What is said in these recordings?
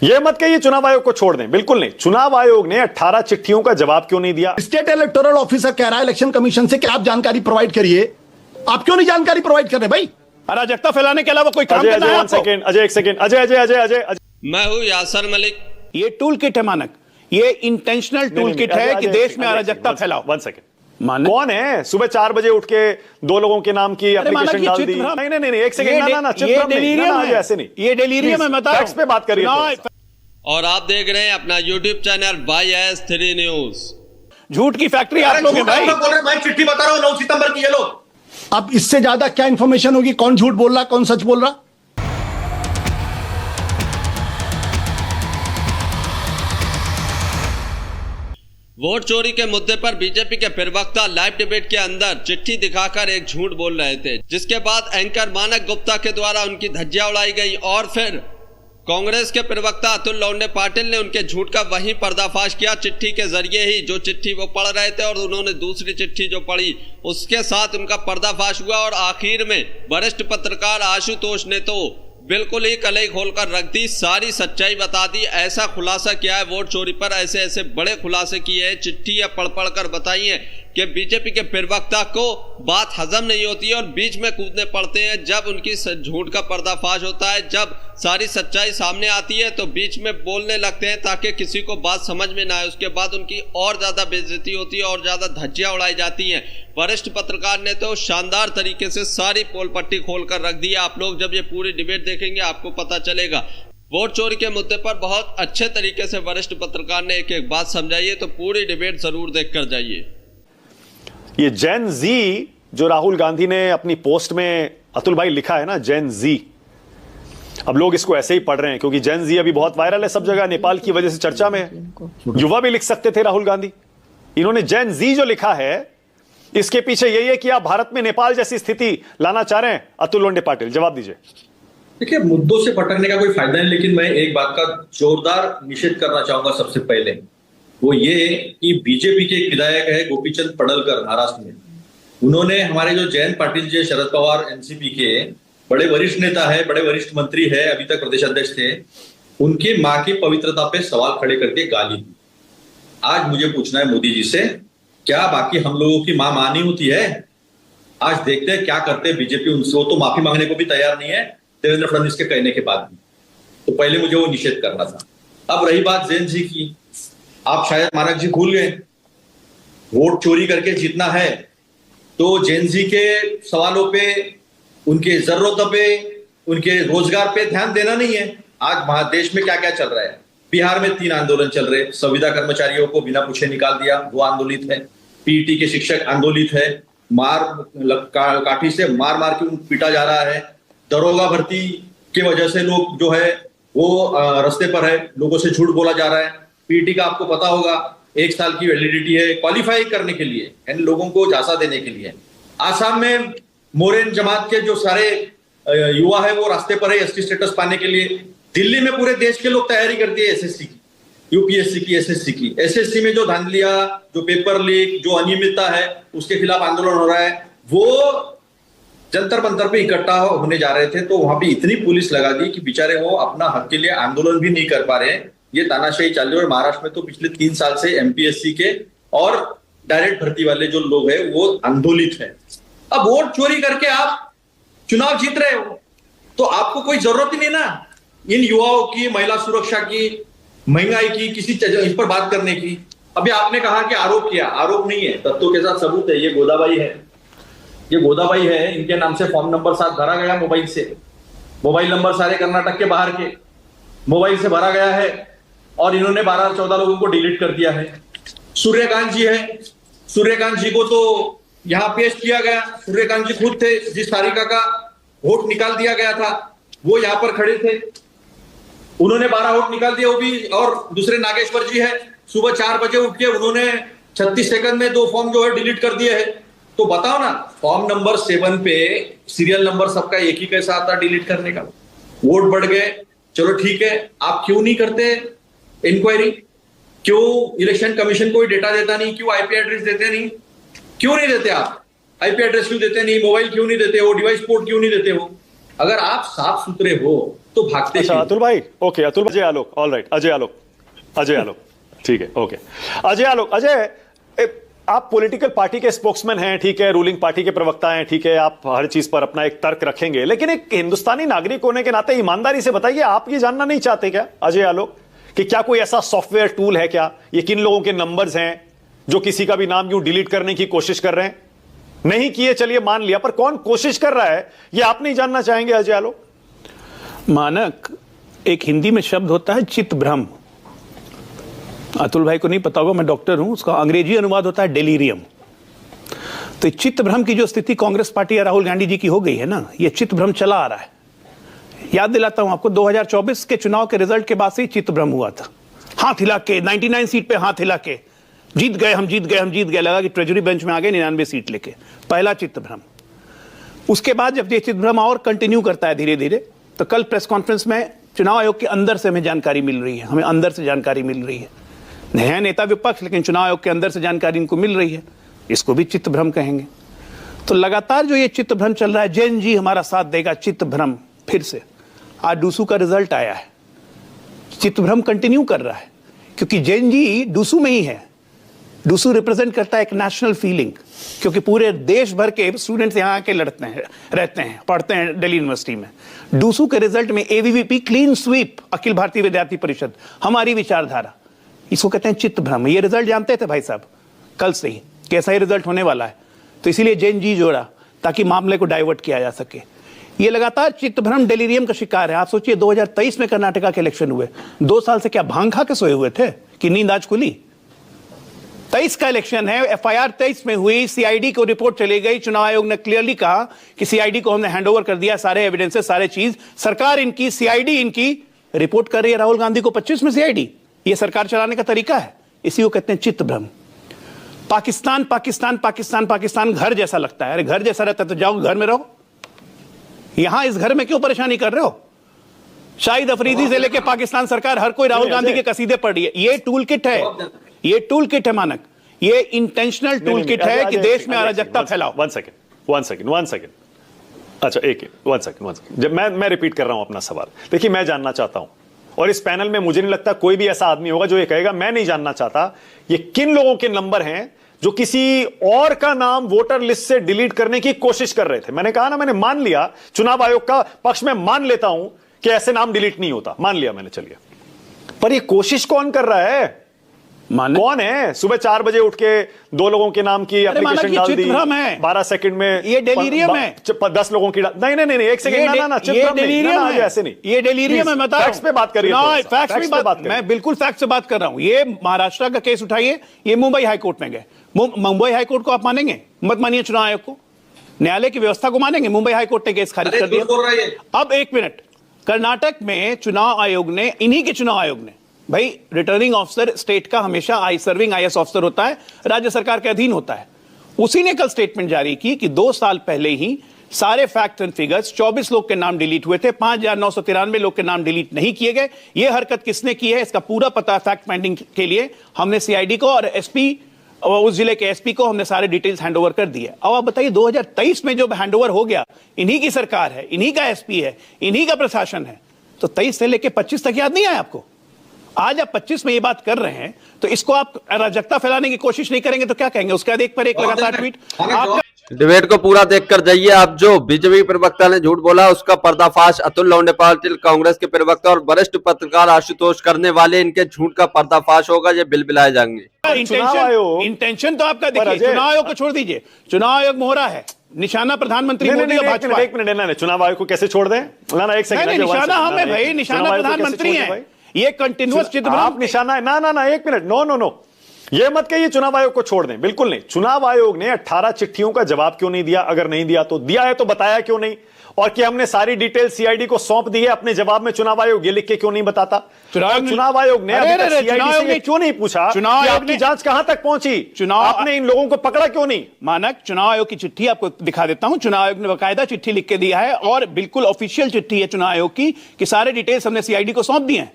ये मत कहिए चुनाव आयोग को छोड़ दें, बिल्कुल नहीं। चुनाव आयोग ने 18 चिट्ठियों का जवाब क्यों नहीं दिया? स्टेट इलेक्टोरल ऑफिसर कह रहा है इलेक्शन कमीशन से कि आप जानकारी प्रोवाइड करिए। आप क्यों नहीं जानकारी प्रोवाइड कर रहे भाई? अराजकता फैलाने के अलावा कोई काम करना है आपको? अजय एक सेकंड, अजय मैं हूं यासर मलिक। ये टूल किट है मानक, ये इंटेंशनल टूल किट है कि देश में अराजकता फैलाओ। 1 सेकंड, कौन है सुबह 4 बजे उठ के 2 लोगों के नाम की एप्लीकेशन डाल दी? नहीं 1 सेकंड, ये डेलीरियम है, ऐसे नहीं, ये डेलीरियम है, बता फैक्ट्स पे बात करिए। और आप देख रहे हैं अपना YouTube चैनल YS3 न्यूज। झूठ की फैक्ट्री आप लोग हैं भाई। बोल रहे भाई, चिट्ठी बता रहा हूं 9 सितंबर की, ये लो। अब इससे ज्यादा क्या इंफॉर्मेशन होगी? कौन झूठ बोल रहा, कौन सच बोल रहा? वोट चोरी के मुद्दे पर बीजेपी के प्रवक्ता लाइव डिबेट के अंदर चिट्ठी दिखाकर एक झूठ बोल रहे थे, जिसके बाद एंकर मानक गुप्ता के द्वारा उनकी धज्जियां उड़ाई गई और फिर कांग्रेस के प्रवक्ता अतुल लौंडे पाटिल ने उनके झूठ का वहीं पर्दाफाश किया। चिट्ठी के जरिए ही, जो चिट्ठी वो पढ़ रहे थे और उन्होंने दूसरी चिट्ठी जो पढ़ी उसके साथ उनका पर्दाफाश हुआ और आखिर में वरिष्ठ पत्रकार आशुतोष ने तो बिल्कुल ही कलई खोलकर रख दी, सारी सच्चाई बता दी। ऐसा खुलासा किया है वोट चोरी पर, ऐसे ऐसे बड़े खुलासे किए हैं, चिट्ठियां पढ़ पढ़ कर बताई हैं कि बीजेपी के प्रवक्ता को बात हजम नहीं होती है और बीच में कूदने पड़ते हैं। जब उनकी झूठ का पर्दाफाश होता है, जब सारी सच्चाई सामने आती है तो बीच में बोलने लगते हैं ताकि किसी को बात समझ में ना आए। उसके बाद उनकी और ज्यादा बेइज्जती होती है और ज्यादा धज्जियां उड़ाई जाती हैं। वरिष्ठ पत्रकार ने तो शानदार तरीके से सारी पोल पट्टी खोल कर रख दी। आप लोग जब ये पूरी डिबेट देखेंगे आपको पता चलेगा। वोट चोरी के मुद्दे पर बहुत अच्छे तरीके से वरिष्ठ पत्रकार ने एक एक बात समझाई है, तो पूरी डिबेट जरूर देख कर जाइए। ये जेन जी जो राहुल गांधी ने अपनी पोस्ट में अतुल भाई लिखा है ना, जेन जी, अब लोग इसको ऐसे ही पढ़ रहे हैं क्योंकि जेन जी अभी बहुत वायरल है सब जगह, नेपाल की वजह से चर्चा में है। युवा भी लिख सकते थे राहुल गांधी, इन्होंने जेन जी जो लिखा है इसके पीछे यही है कि आप भारत में नेपाल जैसी स्थिति लाना चाह रहे हैं। अतुल लोंडे पाटिल जवाब दीजिए। देखिए, मुद्दों से भटकने का कोई फायदा नहीं, लेकिन मैं एक बात का जोरदार निषेध करना चाहूंगा। सबसे पहले वो ये कि बीजेपी के एक विधायक है गोपीचंद पडलकर महाराष्ट्र में, उन्होंने हमारे जो जयंत पाटिल जी शरद पवार एनसीपी के बड़े वरिष्ठ नेता है, बड़े वरिष्ठ मंत्री है, अभी तक प्रदेश अध्यक्ष थे, उनकी मां की पवित्रता पे सवाल खड़े करके गाली दी। आज मुझे पूछना है मोदी जी से, क्या बाकी हम लोगों की मां नहीं होती है? आज देखते हैं क्या करते हैं बीजेपी उनसे। वो तो माफी मांगने को भी तैयार नहीं है देवेंद्र फडणवीस के कहने के बाद भी। तो पहले मुझे वो निषेध करना था। अब रही बात जैन जी की, आप शायद मानक जी भूल गए, वोट चोरी करके जीतना है तो जैन जी के सवालों पे, उनके जरूरतों पे, उनके रोजगार पे ध्यान देना नहीं है। आज देश में क्या क्या चल रहा है, बिहार में 3 आंदोलन चल रहे, संविदा कर्मचारियों को बिना पूछे निकाल दिया, वो आंदोलित है। पीईटी के शिक्षक आंदोलित है, काठी से मार मार के पीटा जा रहा है। दरोगा भर्ती की वजह से लोग जो है वो रास्ते पर है, लोगों से झूठ बोला जा रहा है। पीईटी का आपको पता होगा 1 साल की वैलिडिटी है क्वालिफाई करने के लिए, यानी लोगों को झांसा देने के लिए। आसाम में मोरेन जमात के जो सारे युवा है वो रास्ते पर है एसटी स्टेटस पाने के लिए। दिल्ली में पूरे देश के लोग तैयारी करते हैं एसएससी की, यूपीएससी की, एसएससी की। एसएससी में जो धांधलियां, जो पेपर लीक, जो अनियमितता है, उसके खिलाफ आंदोलन हो रहा है। वो जंतर मंतर पे इकट्ठा होने जा रहे थे तो वहां पे इतनी पुलिस लगा दी कि बेचारे वो अपना हक के लिए आंदोलन भी नहीं कर पा रहे हैं। ये तानाशाही चल रही है। और महाराष्ट्र में तो पिछले 3 साल से एमपीएससी के और डायरेक्ट भर्ती वाले जो लोग हैं वो आंदोलित है। अब वोट चोरी करके आप चुनाव जीत रहे हो तो आपको कोई जरूरत ही नहीं ना इन युवाओं की, महिला सुरक्षा की, महंगाई की, किसी इस पर बात करने की। अभी आपने कहा कि आरोप किया, आरोप नहीं है, तथ्यों के साथ सबूत है। ये गोदाबाई है, ये गोदाबाई है, इनके नाम से फॉर्म नंबर 7 भरा गया मोबाइल से। मोबाइल नंबर सारे कर्नाटक के बाहर के मोबाइल से भरा गया है और इन्होंने 12-14 लोगों को डिलीट कर दिया है। सूर्यकांत जी है, सूर्यकांत जी को तो यहां पेश किया गया। सूर्यकांत जी खुद थे जिस तारिका का वोट निकाल दिया गया था, वो यहां पर खड़े थे, उन्होंने 12 वोट निकाल दिया वो भी। और दूसरे नागेश्वर जी है, सुबह 4 बजे उठ के उन्होंने 36 सेकंड में 2 फॉर्म जो है डिलीट कर दिए है। तो बताओ ना, फॉर्म नंबर 7 पे सीरियल नंबर सबका एक ही कैसा आता डिलीट करने का? वोट बढ़ गए, चलो ठीक है, आप क्यों नहीं करते इंक्वायरी? क्यों इलेक्शन कमीशन कोई डेटा देता नहीं? क्यों आईपी एड्रेस देते नहीं? क्यों नहीं देते आप? आईपी एड्रेस क्यों देते नहीं? मोबाइल क्यों नहीं देते हो? डिवाइस पोर्ट क्यों नहीं देते हो? अगर आप साफ सुथरे हो तो भागते अच्छा क्यों? अतुल भाई, okay Atul, Ajay Alok, all right, Ajay Alok, ठीक है, ओके। अजय आलोक, आप पॉलिटिकल पार्टी के स्पोक्समैन हैं, ठीक है, रूलिंग पार्टी के प्रवक्ता हैं, ठीक है, आप हर चीज पर अपना एक तर्क रखेंगे, लेकिन एक हिंदुस्तानी नागरिक होने के नाते ईमानदारी से बताइए, आप ये जानना नहीं चाहते क्या अजय आलोक कि क्या कोई ऐसा सॉफ्टवेयर टूल है क्या, ये किन लोगों के नंबर्स हैं जो किसी का भी नाम यूं डिलीट करने की कोशिश कर रहे हैं? नहीं किए, चलिए मान लिया, पर कौन कोशिश कर रहा है ये आप नहीं जानना चाहेंगे अजय आलोक? मानक, एक हिंदी में शब्द होता है चित्त भ्रम। अतुल भाई को नहीं पता होगा, मैं डॉक्टर हूं, उसका अंग्रेजी अनुवाद होता है डेलीरियम। तो चित्त भ्रम की जो स्थिति कांग्रेस पार्टी या राहुल गांधी जी की हो गई है ना, ये चित्त भ्रम चला आ रहा है। याद दिलाता हूं आपको, 2024 के चुनाव के रिजल्ट के बाद से ही चित्त भ्रम हुआ था। हाथ हिला के 99 सीट पे हाथ हिला के जीत गए हम, लगा कि ट्रेजरी बेंच में आ गए 99 सीट लेके, पहला चित्त भ्रम। उसके बाद जब ये चित्त भ्रम और कंटिन्यू करता है धीरे धीरे, तो कल प्रेस कॉन्फ्रेंस में चुनाव आयोग के अंदर से हमें जानकारी मिल रही है, हमें अंदर से जानकारी मिल रही है, नया नेता विपक्ष, लेकिन चुनाव आयोग के अंदर से जानकारी इनको मिल रही है, इसको भी चित्त भ्रम कहेंगे। तो लगातार जो ये चित्त भ्रम चल रहा है, जैन जी हमारा साथ देगा, चित्त भ्रम फिर से। आज डूसू का रिजल्ट आया है, चित्त भ्रम कंटिन्यू कर रहा है, क्योंकि जैन जी डूसू में ही है। डूसू रिप्रेजेंट करता है एक नेशनल फीलिंग, क्योंकि पूरे देश भर के स्टूडेंट्स यहाँ आके लड़ते हैं, रहते हैं, पढ़ते हैं दिल्ली यूनिवर्सिटी में। डूसू के रिजल्ट में ABVP clean sweep, Akhil Bharatiya विद्यार्थी परिषद, हमारी विचारधारा, इसको कहते हैं चित्त भ्रम। ये रिजल्ट जानते थे भाई साहब कल से ही कैसा ही रिजल्ट होने वाला है, तो इसीलिए जैन जी जोड़ा ताकि मामले को डाइवर्ट किया जा सके। ये लगातार चित्त भ्रम डेलीरियम का शिकार है। आप सोचिए 2023 में कर्नाटका के इलेक्शन हुए, 2 साल से क्या भांग खा के सोए हुए थे कि नींद आज खुली? 23 का इलेक्शन है, एफआईआर 23 में हुई, सीआईडी को रिपोर्ट चली गई, चुनाव आयोग ने क्लियरली कहा कि सीआईडी को हमने हैंडओवर कर दिया, सारे एविडेंसेस, सारे चीज, सरकार इनकी, सीआईडी इनकी रिपोर्ट कर रही है राहुल गांधी को 25 में सीआईडी। ये सरकार चलाने का तरीका है, इसी को कहते हैं चित्त भ्रम। पाकिस्तान पाकिस्तान पाकिस्तान पाकिस्तान घर जैसा लगता है, अरे घर जैसा रहता है तो जाओ घर में रहो, यहां इस घर में क्यों परेशानी कर रहे हो? शाहिद अफरीदी से लेके पाकिस्तान सरकार हर कोई राहुल गांधी के कसीदे पढ़ रही है। ये टूल किट है, ये टूल किट है मानक, ये इंटेंशनल टूल किट है कि देश में अराजकता फैलाओ। वन सेकंड, अच्छा एक वन सेकंड, जब मैं रिपीट कर रहा हूं अपना सवाल, देखिए मैं जानना चाहता हूं, और इस पैनल में मुझे नहीं लगता कोई भी ऐसा आदमी होगा जो ये कहेगा मैं नहीं जानना चाहता ये किन लोगों के नंबर हैं जो किसी और का नाम वोटर लिस्ट से डिलीट करने की कोशिश कर रहे थे। मैंने कहा ना, मैंने मान लिया, चुनाव आयोग का पक्ष में मान लेता हूं कि ऐसे नाम डिलीट नहीं होता, मान लिया मैंने, चलिए, पर ये कोशिश कौन कर रहा है? कौन है? सुबह 4 बजे उठ के 2 लोगों के नाम की एप्लीकेशन डाल दी, 12 सेकंड में ये डेलीरियम है, 10 लोगों की नहीं, एक सेकंड, ऐसे नहीं, ये डेलीरियम है। मैं फैक्ट्स पे बात करिए, मैं बिल्कुल फैक्ट से बात कर रहा हूं। ये महाराष्ट्र का केस उठाइए, ये मुंबई हाईकोर्ट में गए, मुंबई हाईकोर्ट को आप मानेंगे? मत मानिए चुनाव आयोग को, न्यायालय की व्यवस्था को मानेंगे? मुंबई हाईकोर्ट ने केस खारिज कर दिया। अब एक मिनट, कर्नाटक में चुनाव आयोग ने, इन्हीं के चुनाव आयोग ने, भाई रिटर्निंग ऑफिसर स्टेट का हमेशा सर्विंग आईएएस ऑफिसर होता है, राज्य सरकार के अधीन होता है, उसी ने कल स्टेटमेंट जारी की कि 2 साल पहले ही सारे फैक्ट एंड फिगर्स, 24 लोग के नाम डिलीट हुए थे, 5,993 लोग के नाम डिलीट नहीं किए गए। यह हरकत किसने की है इसका पूरा पता फैक्ट फाइंडिंग के लिए हमने सीआईडी को और एसपी, उस जिले के एसपी को हमने सारे डिटेल्स हैंडओवर कर दिए। अब आप बताइए 2023 में जो हैंडओवर हो गया, इन्हीं की सरकार है, इन्हीं का एसपी है, इन्हीं का प्रशासन है, तो 23 से लेकर 25 तक याद नहीं आया आपको? आज आप 25 में ये बात कर रहे हैं, तो इसको आप अराजकता फैलाने की कोशिश नहीं करेंगे तो क्या कहेंगे? उसके बाद एक पर एक लगातार ट्वीट। डिबेट को पूरा देखकर जाइए आप। जो बीजेपी प्रवक्ता ने झूठ बोला उसका पर्दाफाश अतुल लौंडे पाटिल, कांग्रेस के प्रवक्ता और वरिष्ठ पत्रकार आशुतोष करने वाले, इनके झूठ का पर्दाफाश होगा, ये बिलबिलाए जाएंगे। इंटेंशन तो आपका देखिए, चुनाव आयोग को छोड़ दीजिए, चुनाव आयोग मोहरा है, निशाना प्रधानमंत्री मोदी का भाजपा। एक मिनट, चुनाव आयोग को कैसे छोड़ दें? एक सेकंड, निशाना हम है भाई, निशाना प्रधानमंत्री है, ये कंटिन्यूअस चित्त भ्रम आप निशाना है ना, एक मिनट, नो, ये मत कहिए चुनाव आयोग को छोड़ दें, बिल्कुल नहीं। चुनाव आयोग ने 18 चिट्ठियों का जवाब क्यों नहीं दिया? अगर नहीं दिया तो दिया है तो बताया क्यों नहीं? और कि हमने सारी डिटेल सीआईडी को सौंप दी है अपने जवाब में, चुनाव आयोग ये लिख के क्यों नहीं बताता? चुनाव आयोग ने सीआईडी से क्यों नहीं पूछा कि आपकी जांच कहां तक पहुंची? आपने इन लोगों को पकड़ा क्यों नहीं? मानक, चुनाव आयोग की चिट्ठी आपको दिखा देता हूं, चुनाव आयोग ने बाकायदा चिट्ठी लिख के दिया है और बिल्कुल ऑफिशियल चिट्ठी है चुनाव आयोग की कि सारे डिटेल्स हमने सीआईडी को सौंप दिए हैं।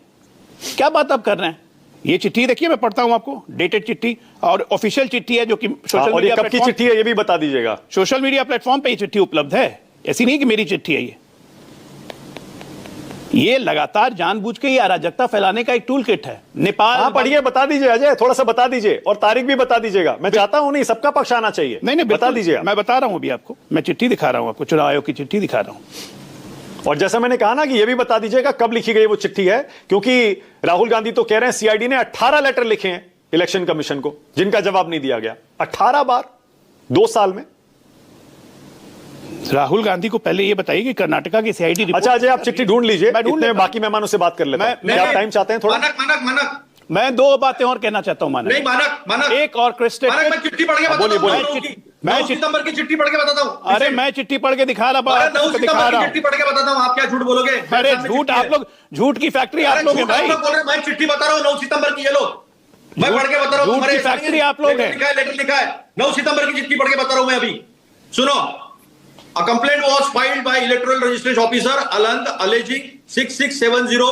क्या बात आप कर रहे हैं? ये चिट्ठी देखिए, मैं पढ़ता हूं आपको, डेटेड चिट्ठी और ऑफिशियल चिट्ठी है जो कि सोशल मीडिया कब की चिट्ठी है ये भी बता दीजिएगा। सोशल मीडिया प्लेटफॉर्म पे ये चिट्ठी उपलब्ध है, ऐसी नहीं कि मेरी चिट्ठी है ये। ये लगातार जानबूझ के ये अराजकता फैलाने का एक टूल किट है। नेपाल हाँ पढ़िए, बता दीजिए अजय, थोड़ा सा बता दीजिए और तारीख भी बता दीजिएगा। मैं चाहता हूं नहीं, सबका पक्ष आना चाहिए। नहीं बता बिल्कुल, दीजिए। मैं बता रहा हूं अभी आपको, मैं चिट्ठी दिखा रहा हूं आपको, चुनाव आयोग की चिट्ठी दिखा रहा हूं। और जैसा मैंने कहा ना कि ये भी बता दीजिएगा कब लिखी गई वो चिट्ठी है, क्योंकि राहुल गांधी तो कह रहे हैं सीआईडी ने 18 लेटर लिखे हैं इलेक्शन कमीशन को, जिनका जवाब नहीं दिया गया 18 बार 2 साल में। राहुल गांधी को पहले ये बताइए कि कर्नाटका की सीआईडी रिपोर्ट। अच्छा अजय, आप चिट्ठी ढूंढ लीजिए, मैं ढूंढ इतने लेता बाकी मेहमानों से बात कर लेता हूं। क्या आप टाइम चाहते हैं थोड़ा? मानक मैं 2 बातें और कहना चाहता हूं मानक। नहीं मानक एक और क्रिस्टेड, मैं चिट्ठी पढ़ के बताता हूं। मैं 9 सितंबर की चिट्ठी पढ़ के बताता हूं। अरे मैं चिट्ठी पढ़ के दिखा रहा अरे 9 सितंबर की चिट्ठी पढ़ के बताता हूं। आप क्या झूठ बोलोगे? अरे झूठ, आप लोग झूठ की फैक्ट्री आप लोग हैं भाई। मैं चिट्ठी बता रहा हूं 9 सितंबर की, ये लो मैं पढ़ के बता रहा हूं। झूठ की फैक्ट्री आप लोग हैं। लेटर लिखा है 9 सितंबर की चिट्ठी पढ़ के बता रहा हूं मैं अभी। सुनो, a complaint was filed by electoral registration officer Aland alleging 6670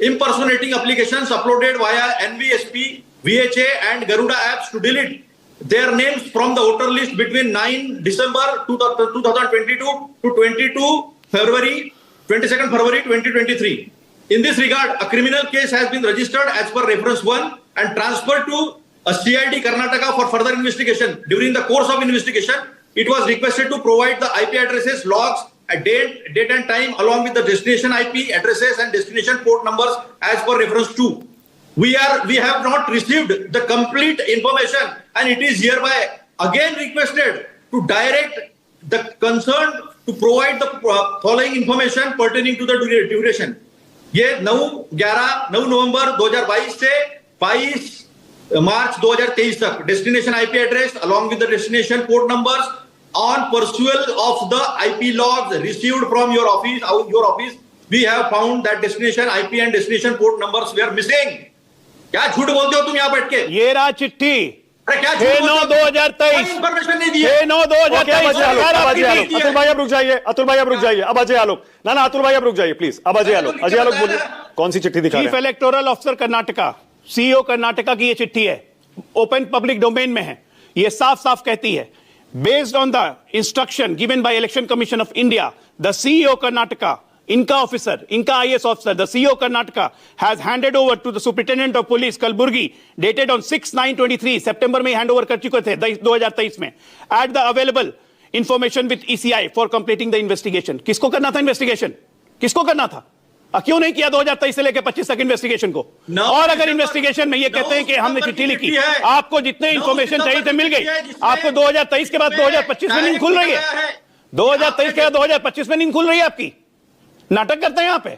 impersonating applications uploaded via NVSP, VHA and Garuda apps to delete their names from the voter list between 9 December 2022 to 22nd February 2023. In this regard, a criminal case has been registered as per reference 1 and transferred to a CID Karnataka for further investigation. During the course of investigation, it was requested to provide the IP addresses, logs, date and time along with the destination IP addresses and destination port numbers as per reference 2. We have not received the complete information and it is hereby again requested to direct the concerned to provide the following information pertaining to the duration. ये 9 नवंबर 2022 से 22 मार्च 2023 तक destination IP address along with the destination port numbers on pursuit of the IP logs received from your office, we have found that destination IP and destination port numbers were missing. क्या झूठ बोलते हो तुम यहाँ बैठ के? ये रहा चिट्ठी। अरे क्या 6/9/2023 इंफॉर्मेशन नहीं दी है। 6/9/2023 अतुल भाई अब रुक जाइए, अतुल भाई अब रुक जाइए। अब अजय आलोक, ना अतुल भाई अब रुक जाइए प्लीज। अब अजय आलोक बोलिए, कौन सी चिट्ठी दिखा रहे चीफ हैं? Electoral officer Karnataka, CEO Karnataka की ये चिट्ठी है, ओपन पब्लिक डोमेन में है। ये साफ साफ कहती है, based on the instruction given by election commission of India, the CEO Karnataka, इनका ऑफिसर, इनका IAS officer, the CEO Karnataka has handed over to the superintendent of police Kalaburagi dated on 6/9/23, सितंबर में हैंड ओवर कर चुके थे 2023 में, at the available information with ECI for completing the investigation. किसको करना था इन्वेस्टिगेशन? किसको करना था? क्यों नहीं किया 2023 से लेकर 25 तक इन्वेस्टिगेशन को? और अगर इन्वेस्टिगेशन में ये कहते हैं कि हमने चिट्ठी लिखी, आपको जितने इंफॉर्मेशन चाहिए थे मिल गई, आपको 2023 के बाद 2025 में नींद खुल रही है? 2023 के बाद 2025 में नींद खुल रही है आपकी? नाटक करते हैं यहाँ पे,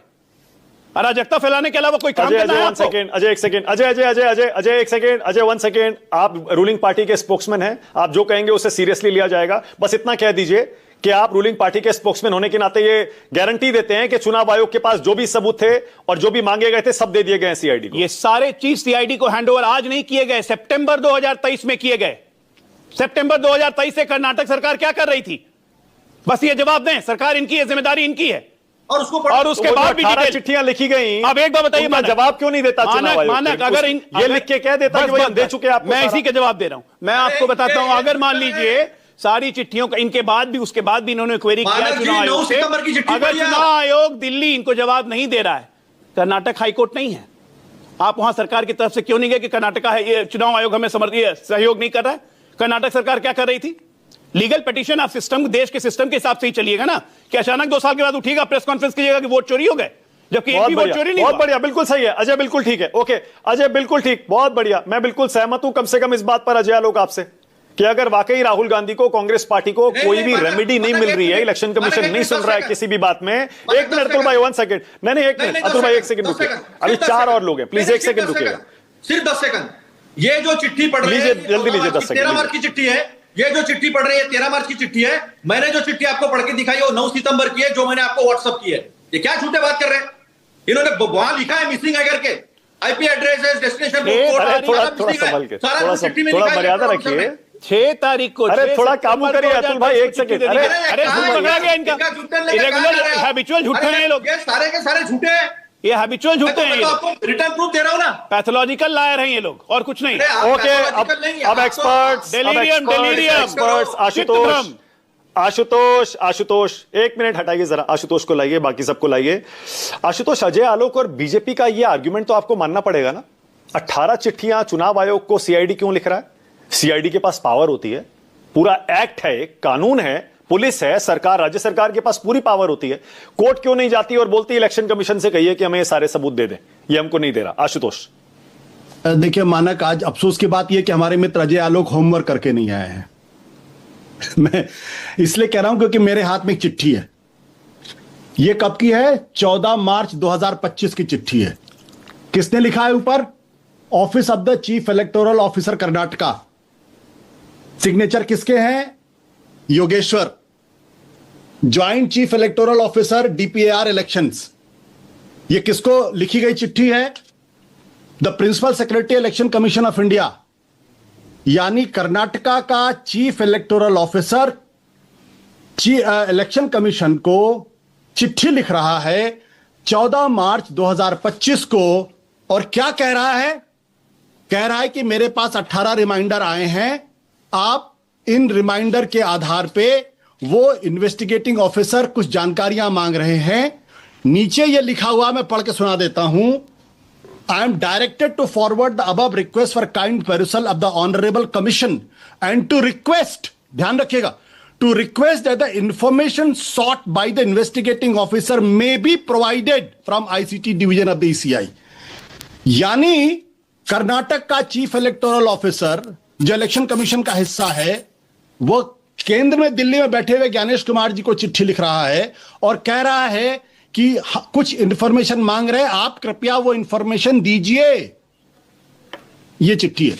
अराजकता फैलाने के अलावा कोई काम करना है आपको? अजय एक सेकंड, अजय एक सेकंड, अजय 1 सेकंड। आप रूलिंग पार्टी के स्पोक्समैन हैं, आप जो कहेंगे उसे सीरियसली लिया जाएगा। बस इतना कह दीजिए कि आप रूलिंग पार्टी के स्पोक्समैन होने के नाते ये गारंटी देते हैं कि चुनाव आयोग के पास जो भी सबूत थे और जो भी मांगे गए थे सब दे दिए गए सीआईडी को। ये सारे चीज सीआईडी को हैंडओवर आज नहीं किए गए, सितंबर 2023 में किए गए। सितंबर 2023 से कर्नाटक सरकार क्या कर रही थी? बस ये जवाब दें, सरकार इनकी है, जिम्मेदारी इनकी है। और उसके बाद भी चिट्ठियां लिखी गई। अब एक बार बताइए, जवाब क्यों नहीं देता चुनाव आयोग? मानक अगर ये लिख के कह देता कि दे चुके आप, मैं इसी का जवाब दे रहा हूं। मैं आपको बताता हूं, अगर मान लीजिए सारी चिट्ठियों का इनके बाद भी, उसके बाद भी इन्होंने क्वेरी किया चुनाव आयोग से, अगर चुनाव आयोग दिल्ली इनको जवाब नहीं दे रहा है, कर्नाटक हाईकोर्ट नहीं है, आप वहां सरकार की तरफ से क्यों नहीं गए कि कर्नाटका है ये चुनाव आयोग हमें सहयोग नहीं कर रहा है? कर्नाटक सरकार क्या कर रही थी? लीगल पिटीशन, आप सिस्टम, देश के सिस्टम के हिसाब से ही चलिएगा ना, कि अचानक 2 साल के बाद उठिएगा, प्रेस कॉन्फ्रेंस कीजिएगा कि वोट चोरी हो गए, जबकि एक भी वोट चोरी नहीं। बहुत बढ़िया, बिल्कुल सही है अजय, बिल्कुल ठीक है। ओके अजय, बिल्कुल ठीक, बहुत बढ़िया। मैं बिल्कुल सहमत हूं कम से कम इस बात पर अजय आलोक आपसे, कि अगर वाकई राहुल गांधी को, कांग्रेस पार्टी को कोई भी रेमेडी नहीं मिल रही है, इलेक्शन कमीशन नहीं सुन रहा है किसी भी बात में। 1 मिनट अतुल भाई, 1 सेकंड, नहीं 1 मिनट अतुल भाई, 1 सेकंड रुकिए, अभी 4 और लोग हैं, प्लीज 1 सेकंड रुकिएगा, सिर्फ 10 सेकंड। ये जो चिट्ठी पढ़ रही है, जल्दी लीजिए, 10 सेकंड। 13 मार्च की चिट्ठी है, ये जो चिट्ठी पढ़ रही है 13 मार्च की चिट्ठी है। मैंने जो चिट्ठी आपको पढ़ के दिखाई वो 9 सितंबर की है, जो मैंने आपको व्हाट्सएप की है। ये क्या झूठे बात कर रहे हैं? इन्होंने वहां लिखा है मिसिंग है करके, आईपी एड्रेस, डेस्टिनेशन थोड़ा मर्यादा रखिए। 6 तारीख को, अरे थोड़ा काबू करिए अतुल भाई, 1 सेकंड। अरे पकड़ा गया इनका, इरेगुलर हैबिचुअल झूठे हैं ये लोग, सारे के सारे झूठे हैं, ये हैबिचुअल झूठे हैं, आपको रिटर्न प्रूफ दे रहा हूं ना, पैथोलॉजिकल लायर हैं ये लोग, और कुछ नहीं। ओके, अब experts, delirium, experts, Ashutosh, Ashutosh Ashutosh 1 minute हटाइए जरा, आशुतोष को लाइए, बाकी सबको लाइए। आशुतोष, अजय आलोक और बीजेपी का यह आर्ग्यूमेंट तो आपको मानना पड़ेगा ना। 18 चिट्ठियां चुनाव आयोग को सीआईडी क्यों लिख रहा है? सीआईडी के पास पावर होती है, पूरा एक्ट है, कानून है, पुलिस है, सरकार, राज्य सरकार के पास पूरी पावर होती है। कोर्ट क्यों नहीं जाती और बोलती इलेक्शन कमीशन से कहिए कि हमें ये सारे सबूत दे दें, ये हमको नहीं दे रहा? आशुतोष देखिए मानक, आज अफसोस की बात यह कि हमारे मित्र अजय आलोक होमवर्क करके नहीं आए हैं। मैं इसलिए कह रहा हूं क्योंकि मेरे हाथ में एक चिट्ठी है। यह कब की है? 14 मार्च 2025 की चिट्ठी है। किसने लिखा है ऊपर? Office of the chief electoral officer Karnataka. Signature किसके हैं? Yogeshwar, joint chief electoral officer DPAR elections. यह किसको लिखी गई चिट्ठी है? The principal secretary election commission of India, यानी कर्नाटका का chief electoral officer election commission को चिट्ठी लिख रहा है 14 मार्च 2025 को। और क्या कह रहा है? कह रहा है कि मेरे पास 18 रिमाइंडर आए हैं, आप इन रिमाइंडर के आधार पे वो इन्वेस्टिगेटिंग ऑफिसर कुछ जानकारियां मांग रहे हैं। नीचे ये लिखा हुआ, मैं पढ़ के सुना देता हूं। I am directed to forward the above request for kind perusal of the honorable commission and to request, ध्यान रखिएगा, to request that the information sought by the investigating officer may be provided from ICT division of the ECI। यानी कर्नाटक का chief electoral officer जो election commission का हिस्सा है, वो केंद्र में दिल्ली में बैठे हुए ज्ञानेश कुमार जी को चिट्ठी लिख रहा है और कह रहा है कि कुछ इंफॉर्मेशन मांग रहे हैं, आप कृपया वो इंफॉर्मेशन दीजिए। ये चिट्ठी है।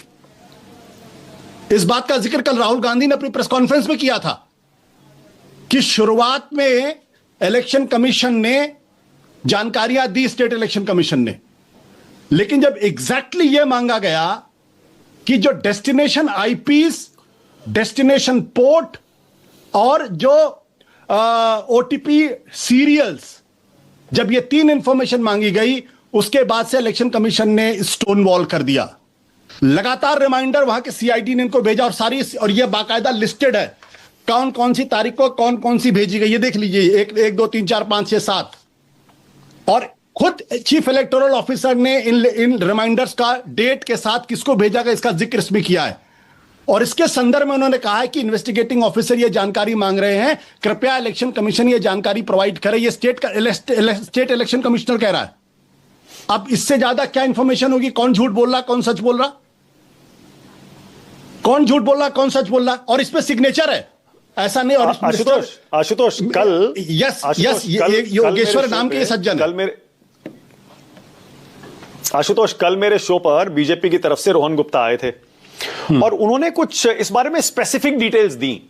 इस बात का जिक्र कल राहुल गांधी ने अपनी प्रेस कॉन्फ्रेंस में किया था कि शुरुआत में इलेक्शन कमीशन ने जानकारियां दी, स्टेट इलेक्शन कमीशन ने, लेकिन जब एग्जैक्टली यह मांगा गया कि जो डेस्टिनेशन आईपीस, डेस्टिनेशन पोर्ट और जो ओटीपी सीरियल्स, जब ये 3 इंफॉर्मेशन मांगी गई, उसके बाद से इलेक्शन कमीशन ने स्टोन वॉल कर दिया। लगातार रिमाइंडर वहां के सीआईडी ने इनको भेजा और ये बाकायदा लिस्टेड है कौन कौन सी तारीख को कौन कौन सी भेजी गई। ये देख लीजिए, 1 2 3 4 5 6 7। और खुद चीफ इलेक्टोरल ऑफिसर ने इन रिमाइंडर्स का डेट के साथ किसको भेजा गया इसका जिक्र इसमें किया है। और इसके संदर्भ में उन्होंने कहा है कि इन्वेस्टिगेटिंग ऑफिसर ये जानकारी मांग रहे हैं, कृपया इलेक्शन कमीशन ये जानकारी प्रोवाइड करे। ये स्टेट इलेक्शन कमिश्नर कह रहा है। अब इससे ज्यादा क्या इंफॉर्मेशन होगी? कौन झूठ बोल रहा, कौन सच बोल रहा, कौन झूठ बोल रहा, कौन सच बोल रहा? और इस पे सिग्नेचर है, ऐसा नहीं। और आशुतोष कल, यस योगेश्वर नाम के सज्जन, आशुतोष कल मेरे शो पर बीजेपी की तरफ से रोहन गुप्ता आए थे और उन्होंने कुछ इस बारे में स्पेसिफिक डिटेल्स दी,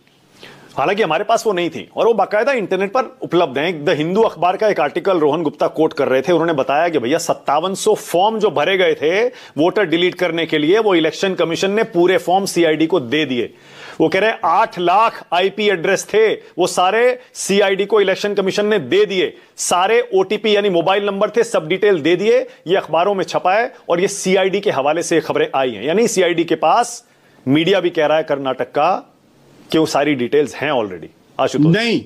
हालांकि हमारे पास वो नहीं थी और वो बाकायदा इंटरनेट पर उपलब्ध हैं। द हिंदू अखबार का एक आर्टिकल रोहन गुप्ता कोट कर रहे थे। उन्होंने बताया कि भैया 5700 फॉर्म जो भरे गए थे वोटर डिलीट करने के लिए, वो इलेक्शन कमीशन ने पूरे फॉर्म सीआईडी को दे दिए। वो कह रहे हैं 8 लाख आईपी एड्रेस थे, वो सारे सीआईडी को इलेक्शन कमीशन ने दे दिए। सारे ओटीपी यानी मोबाइल नंबर थे, सब डिटेल दे दिए। ये अखबारों में छपा है और ये सीआईडी के हवाले से खबरें आई हैं। यानी सीआईडी के पास, मीडिया भी कह रहा है कर्नाटक का, कि वो सारी डिटेल्स हैं ऑलरेडी। आशुतोष नहीं,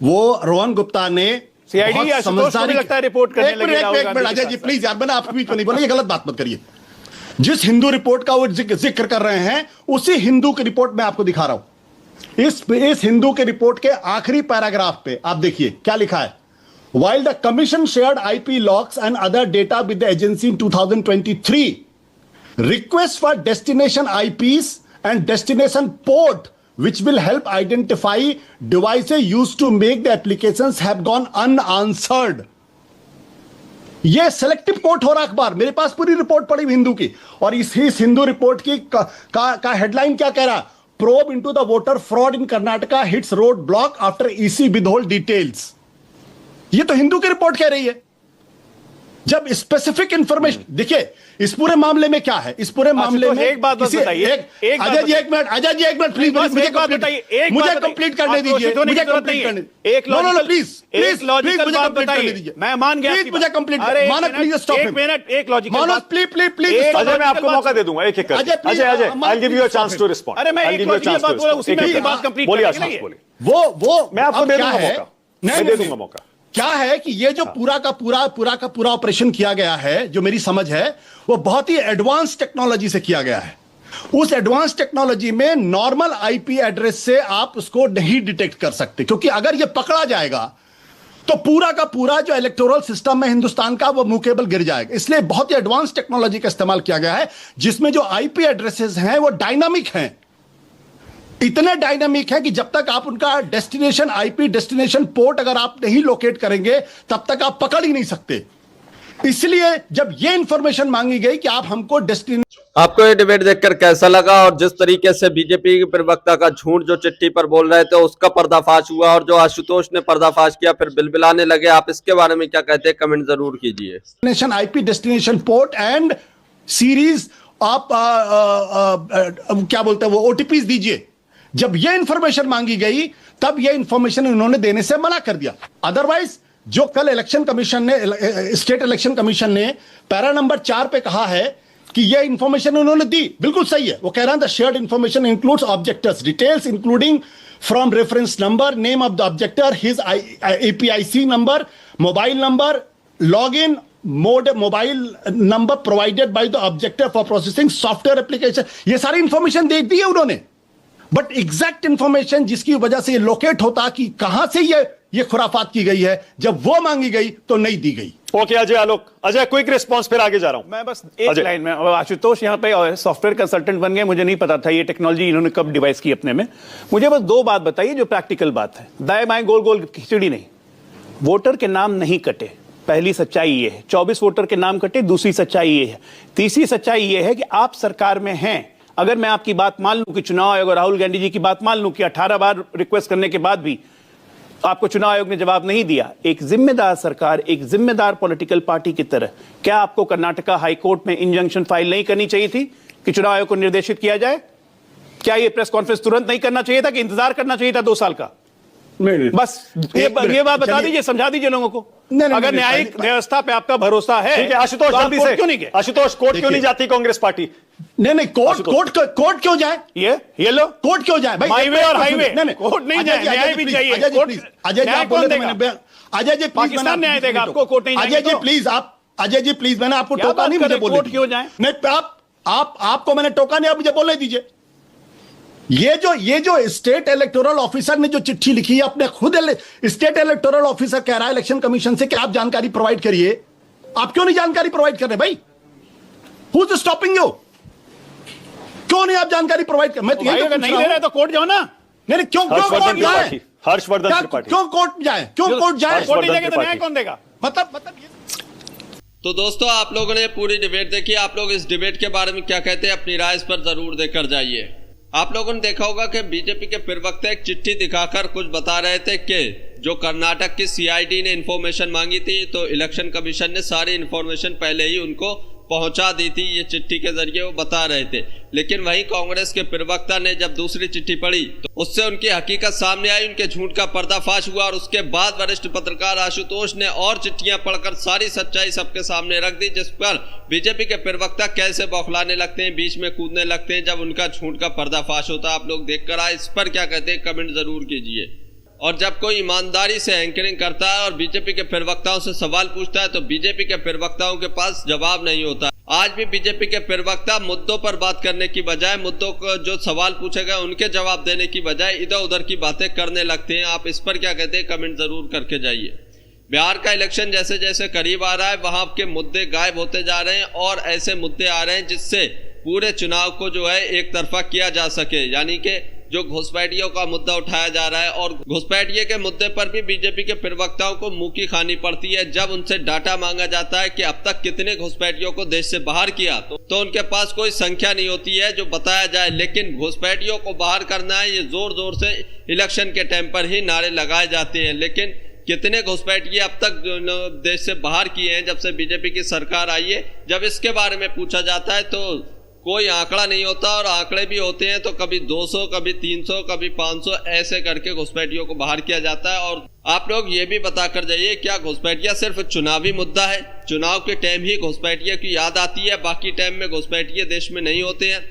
वो रोहन गुप्ता ने सीआईडी समझदारी लगता है रिपोर्ट करने लगे। अजय जी प्लीज यार, मैंने आपके बीच में नहीं बोला, ये गलत बात मत करिए। जिस हिंदू रिपोर्ट का वो जिक्र कर रहे हैं, उसी हिंदू की रिपोर्ट मैं आपको दिखा रहा हूं। इस हिंदू के रिपोर्ट के आखिरी पैराग्राफ पे आप देखिए क्या लिखा है। While the commission shared IP logs and other data with the agency in 2023, requests for destination IPs and destination port which will help identify devices used to make the applications have gone unanswered। ये selective coat हो रहा अखबार, मेरे पास पूरी report पड़ी हिंदू की, और इस हिंदू रिपोर्ट की का हेडलाइन क्या कह रहा? Probe into the voter fraud in Karnataka hits road block after EC withhold details. ये तो हिंदू की रिपोर्ट कह रही है। जब स्पेसिफिक इंफॉर्मेशन, देखिए इस पूरे मामले में क्या है, इस पूरे मामले में एक बात बताइए, अजय जी एक मिनट, अजय जी एक मिनट प्लीज, मुझे कंप्लीट करने दीजिए, मुझे कंप्लीट करने, एक no no no please please logical बात बताइए, मैं मान गया, प्लीज मुझे कंप्लीट, मानक प्लीज स्टॉप, एक मिनट, एक logical, Manak please please, Ajay मैं आपको मौका दे दूंगा एक एक करके। Ajay I will give you a chance to respond. अरे मैं एक लॉजिकल बात बोला, उसी में बात कंप्लीट बोलिए, करेंगे। वो मैं आपको दे दूंगा मौका, मैं दे दूंगा मौका। क्या है कि ये जो पूरा का पूरा ऑपरेशन किया गया है, जो मेरी समझ है, वो बहुत ही एडवांस टेक्नोलॉजी से किया गया है। उस एडवांस टेक्नोलॉजी में नॉर्मल आईपी एड्रेस से आप उसको नहीं डिटेक्ट कर सकते, क्योंकि अगर ये पकड़ा जाएगा तो पूरा का पूरा जो इलेक्टोरल सिस्टम है हिंदुस्तान का, वो मुंह के बल गिर जाएगा। इसलिए बहुत ही एडवांस टेक्नोलॉजी का इस्तेमाल किया गया है, जिसमें जो आईपी एड्रेसेस हैं वो डायनामिक हैं, इतने डायनामिक है कि जब तक आप उनका डेस्टिनेशन आईपी डेस्टिनेशन पोर्ट अगर आप नहीं लोकेट करेंगे, तब तक आप पकड़ ही नहीं सकते। इसलिए जब ये इंफॉर्मेशन मांगी गई कि आप हमको डेस्टिनेशन, आपको ये डिबेट देखकर कैसा लगा, और जिस तरीके से बीजेपी के प्रवक्ता का झूठ जो चिट्ठी पर बोल रहे थे उसका पर्दाफाश हुआ, और जो आशुतोष ने पर्दाफाश किया फिर बिलबिलाने लगे, आप इसके बारे में क्या कहते हैं, कमेंट जरूर कीजिए। IP destination port and series आप क्या बोलते हैं वो ओटीपीज दीजिए। जब ये इंफॉर्मेशन मांगी गई तब ये इंफॉर्मेशन उन्होंने देने से मना कर दिया। अदरवाइज जो कल इलेक्शन कमीशन ने, स्टेट इलेक्शन कमीशन ने पैरा नंबर 4 पे कहा है कि ये इंफॉर्मेशन उन्होंने दी, बिल्कुल सही है। वो कह रहा था shared information includes objectors details including from reference number, name of the objector, his APIC number, mobile number, log in mode, mobile number provided by the objector for processing software application, ये सारी information दे दी है उन्होंने। But exact information जिसकी वजह से ये locate होता कि कहां से ये खुराफात की गई है, जब वो मांगी गई तो नहीं दी गई। ओके अजय, आलोक, अजय क्विक रिस्पांस, फिर आगे जा रहा हूं मैं बस एक लाइन में। आशुतोष यहाँ पे सॉफ्टवेयर कंसल्टेंट बन गए, मुझे नहीं पता था ये टेक्नोलॉजी इन्होंने कब डिवाइस की अपने में। मुझे बस 2 बात बताइए जो प्रैक्टिकल बात है, दाएं बाएं गोल गोल खिचड़ी नहीं। वोटर के नाम नहीं कटे, पहली सच्चाई ये है। 24 वोटर के नाम कटे, दूसरी सच्चाई ये है। तीसरी सच्चाई ये है कि आप सरकार में हैं, अगर मैं आपकी बात मान लूं कि चुनाव आयोग और राहुल गांधी जी की बात मान लूं कि 18 बार रिक्वेस्ट करने के बाद भी आपको चुनाव आयोग ने जवाब नहीं दिया, एक जिम्मेदार सरकार, एक जिम्मेदार पॉलिटिकल पार्टी की तरह क्या आपको कर्नाटका हाई कोर्ट में इंजंक्शन फाइल नहीं करनी चाहिए थी कि चुनाव आयोग को निर्देशित किया जाए? क्या ये प्रेस कॉन्फ्रेंस तुरंत नहीं करना चाहिए था कि इंतजार करना चाहिए था 2 साल का? नहीं, बस ये बात बता दीजिए, समझा दीजिए लोगों को। अगर न्यायिक व्यवस्था पे आपका भरोसा है, ठीक है आशुतोष, तो जल्दी से क्यों नहीं गए? आशुतोष, कोर्ट क्यों नहीं जाती कांग्रेस पार्टी? नहीं कोर्ट क्यों जाए? ये लो कोर्ट क्यों जाए भाई? हाईवे और हाईवे कोर्ट नहीं जाए, न्याय भी चाहिए। अजय जी कौन देगा? अजय जी पाकिस्तान न्याय देगा आपको, कोर्ट नहीं जाएगा। अजय जी प्लीज, आप अजय जी प्लीज, मैंने आपको टोका नहीं, मुझे बोलने कोर्ट क्यों जाए? नहीं, आपको मैंने टोका नहीं, आप मुझे बोलने दीजिए। ये जो स्टेट इलेक्टोरल ऑफिसर ने जो चिट्ठी लिखी है, अपने खुद स्टेट इलेक्टोरल ऑफिसर कह रहा है इलेक्शन कमीशन से कि आप जानकारी प्रोवाइड करिए। आप क्यों नहीं जानकारी प्रोवाइड कर रहे भाई? Who is stopping you? क्यों नहीं आप जानकारी प्रोवाइड कर? मैं तो यही अगर नहीं दे रहे तो कोर्ट जाओ ना। नहीं, क्यों कोर्ट जाए? हर्षवर्धन त्रिपाठी, क्यों कोर्ट जाए? क्यों कोर्ट जाए? कोर्ट जाएगा तो न्याय कौन देगा? मतलब तो दोस्तों, आप लोगों ने पूरी डिबेट देखी। आप लोग इस डिबेट के बारे में क्या कहते हैं, अपनी राय इस पर जरूर देकर जाइए। आप लोगों ने देखा होगा कि बीजेपी के प्रवक्ता एक चिट्ठी दिखाकर कुछ बता रहे थे कि जो कर्नाटक की सीआईडी ने इन्फॉर्मेशन मांगी थी, तो इलेक्शन कमीशन ने सारी इन्फॉर्मेशन पहले ही उनको पहुंचा दी थी, ये चिट्ठी के जरिए वो बता रहे थे। लेकिन वही कांग्रेस के प्रवक्ता ने जब दूसरी चिट्ठी पढ़ी तो उससे उनकी हकीकत सामने आई, उनके झूठ का पर्दाफाश हुआ, और उसके बाद वरिष्ठ पत्रकार आशुतोष ने और चिट्ठियां पढ़कर सारी सच्चाई सबके सामने रख दी, जिस पर बीजेपी के प्रवक्ता कैसे बौखलाने लगते हैं, बीच में कूदने लगते हैं जब उनका झूठ का पर्दाफाश होता है। आप लोग देखकर आए, इस पर क्या कहते हैं कमेंट जरूर कीजिए। और जब कोई ईमानदारी से एंकरिंग करता है और बीजेपी के प्रवक्ताओं से सवाल पूछता है तो बीजेपी के प्रवक्ताओं के पास जवाब नहीं होता। आज भी बीजेपी के प्रवक्ता मुद्दों पर बात करने की बजाय, मुद्दों को जो सवाल पूछे गए उनके जवाब देने की बजाय इधर उधर की बातें करने लगते हैं। आप इस पर क्या कहते हैं कमेंट जरूर करके जाइए। बिहार का इलेक्शन जैसे जैसे करीब आ रहा है, वहां के मुद्दे गायब होते जा रहे हैं और ऐसे मुद्दे आ रहे हैं जिससे पूरे चुनाव को जो है एक तरफा किया जा सके, यानी कि जो घुसपैठियों का मुद्दा उठाया जा रहा है। और घुसपैठिए के मुद्दे पर भी बीजेपी के प्रवक्ताओं को मुंह की खानी पड़ती है। जब उनसे डाटा मांगा जाता है कि अब तक कितने घुसपैठियों को देश से बाहर किया, तो उनके पास कोई संख्या नहीं होती है जो बताया जाए। लेकिन घुसपैठियों को बाहर करना है, ये जोर जोर से इलेक्शन के टाइम पर ही नारे लगाए जाते हैं। लेकिन कितने घुसपैठिए अब तक देश से बाहर किए हैं जब से बीजेपी की सरकार आई है। जब इसके बारे में पूछा जाता है तो कोई आंकड़ा नहीं होता, और आंकड़े भी होते हैं तो कभी 200, कभी 300, कभी 500 ऐसे करके घुसपैठियों को बाहर किया जाता है। और आप लोग ये भी बता कर जाइए, क्या घुसपैठिया सिर्फ चुनावी मुद्दा है? चुनाव के टाइम ही घुसपैठिया की याद आती है, बाकी टाइम में घुसपैठिए देश में नहीं होते हैं?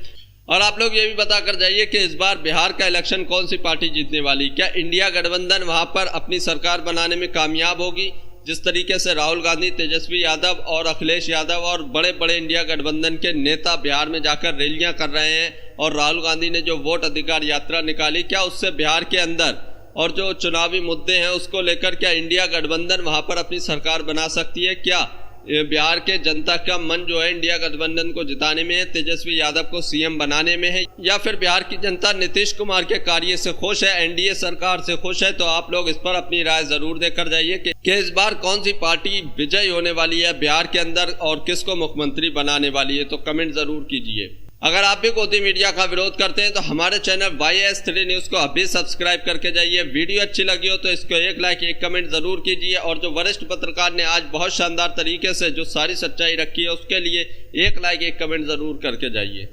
और आप लोग ये भी बता कर जाइए कि इस बार बिहार का इलेक्शन कौन सी पार्टी जीतने वाली? क्या इंडिया गठबंधन वहां पर अपनी सरकार बनाने में कामयाब होगी? जिस तरीके से राहुल गांधी, तेजस्वी यादव और अखिलेश यादव और बड़े बड़े इंडिया गठबंधन के नेता बिहार में जाकर रैलियां कर रहे हैं, और राहुल गांधी ने जो वोट अधिकार यात्रा निकाली, क्या उससे बिहार के अंदर और जो चुनावी मुद्दे हैं उसको लेकर क्या इंडिया गठबंधन वहां पर अपनी सरकार बना सकती है? क्या बिहार के जनता का मन जो है इंडिया गठबंधन को जिताने में है, तेजस्वी यादव को सीएम बनाने में है, या फिर बिहार की जनता नीतीश कुमार के कार्य से खुश है, एनडीए सरकार से खुश है? तो आप लोग इस पर अपनी राय जरूर देकर जाइए कि इस बार कौन सी पार्टी विजयी होने वाली है बिहार के अंदर और किसको मुख्यमंत्री बनाने वाली है। तो कमेंट जरूर कीजिए। अगर आप भी गोदी मीडिया का विरोध करते हैं तो हमारे चैनल YS3 न्यूज को अभी सब्सक्राइब करके जाइए। वीडियो अच्छी लगी हो तो इसको एक लाइक, एक कमेंट जरूर कीजिए, और जो वरिष्ठ पत्रकार ने आज बहुत शानदार तरीके से जो सारी सच्चाई रखी है उसके लिए एक लाइक, एक कमेंट जरूर करके जाइए।